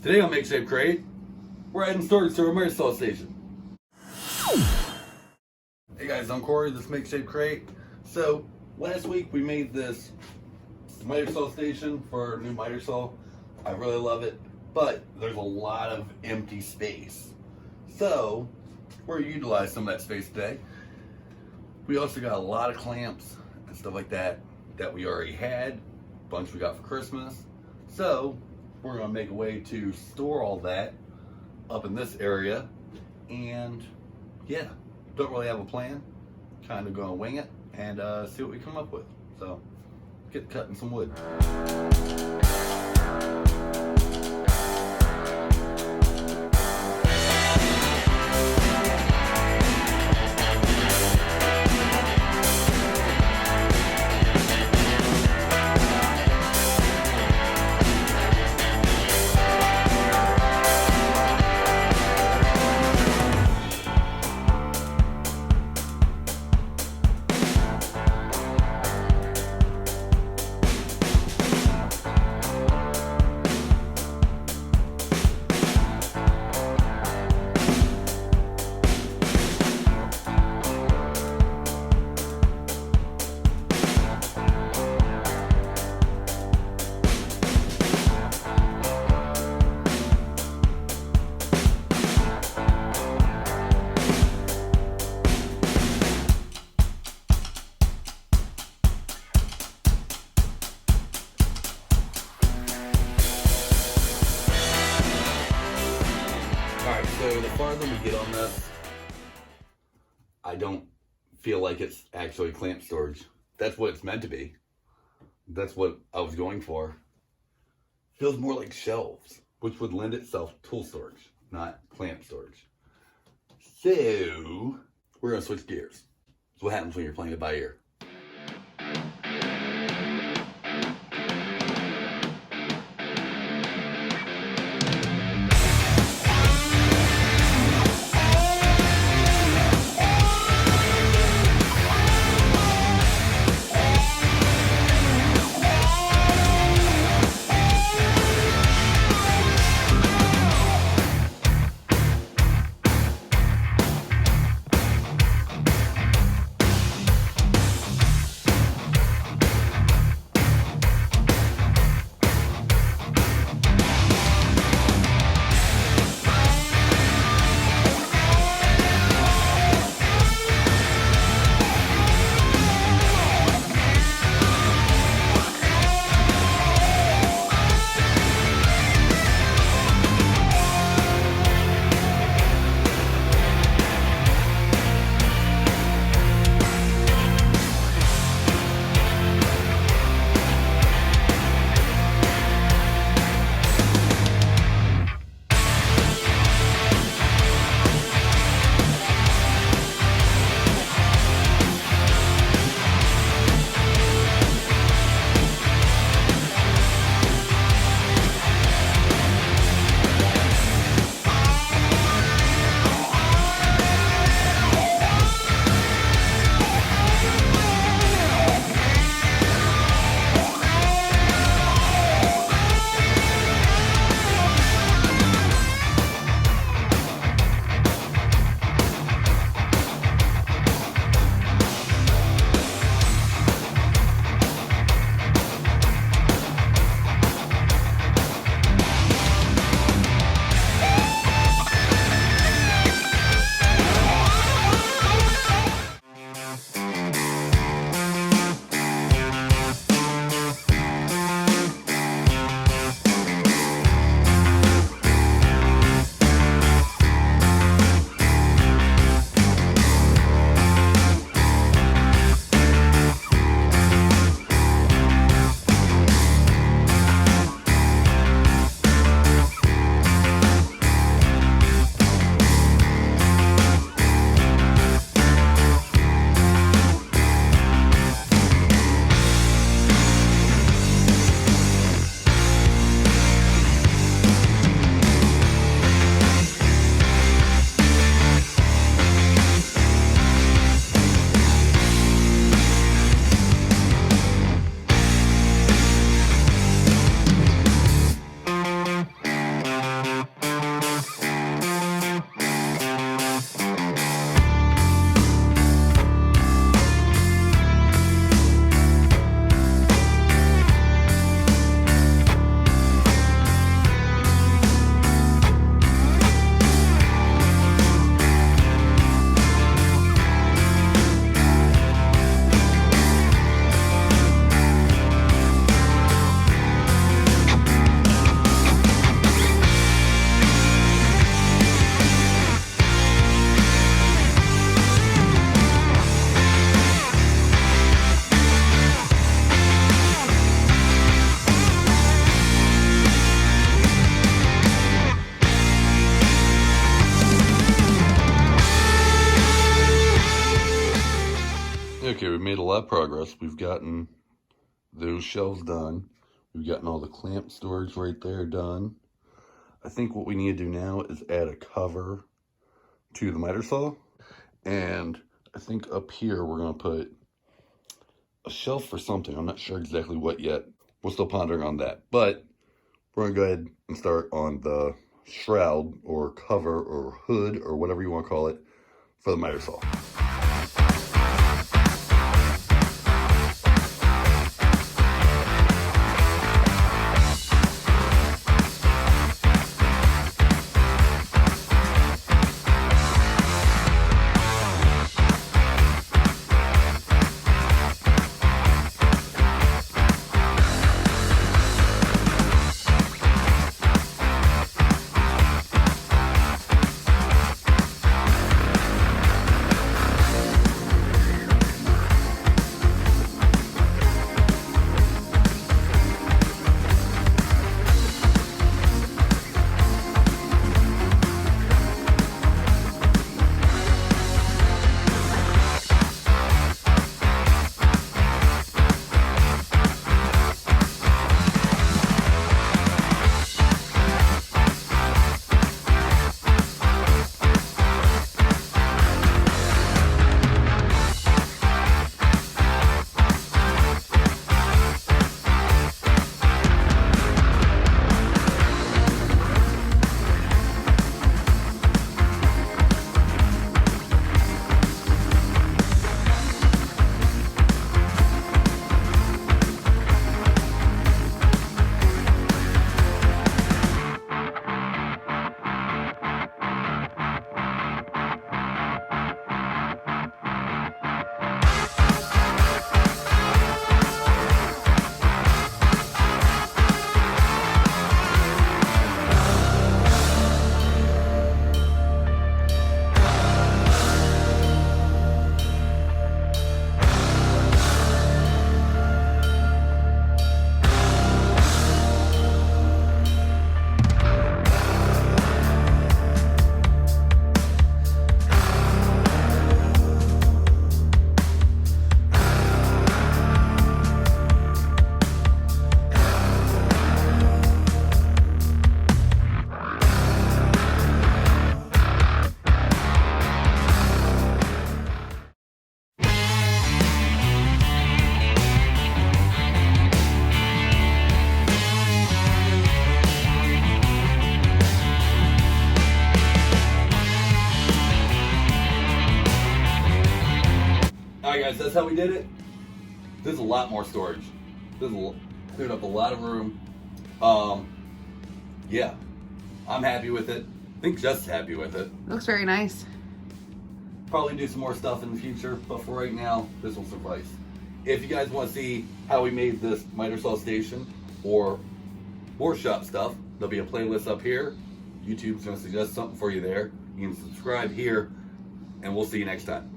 Today on Make Shape Crate, we're adding storage to our Marisol station. Hey guys, I'm Corey, this Make Shape Crate. So, last week we made this miter saw station for our new miter saw. I really love it, but there's a lot of empty space. So, we're gonna utilize some of that space today. We also got a lot of clamps and stuff like that we already had, a bunch we got for Christmas. So, we're gonna make a way to store all that up in this area, and yeah, don't really have a plan, kind of gonna wing it and see what we come up with. So get cutting some wood. So the farther we get on this, I don't feel like it's actually clamp storage. That's what it's meant to be. That's what I was going for. Feels more like shelves, which would lend itself to tool storage, not clamp storage. So we're gonna switch gears. That's what happens when you're playing it by ear. lot of progress. We've gotten those shelves done. We've gotten all the clamp storage right there done. I think what we need to do now is add a cover to the miter saw. And I think up here we're going to put a shelf for something. I'm not sure exactly what yet. We're still pondering on that. But we're going to go ahead and start on the shroud or cover or hood or whatever you want to call it for the miter saw. Alright guys, that's how we did it. There's a lot more storage. Cleared up a lot of room. Yeah, I'm happy with it. I think Jess is happy with it. Looks very nice. Probably do some more stuff in the future, but for right now, this will suffice. If you guys want to see how we made this miter saw station or more shop stuff, there'll be a playlist up here. YouTube's going to suggest something for you there. You can subscribe here, and we'll see you next time.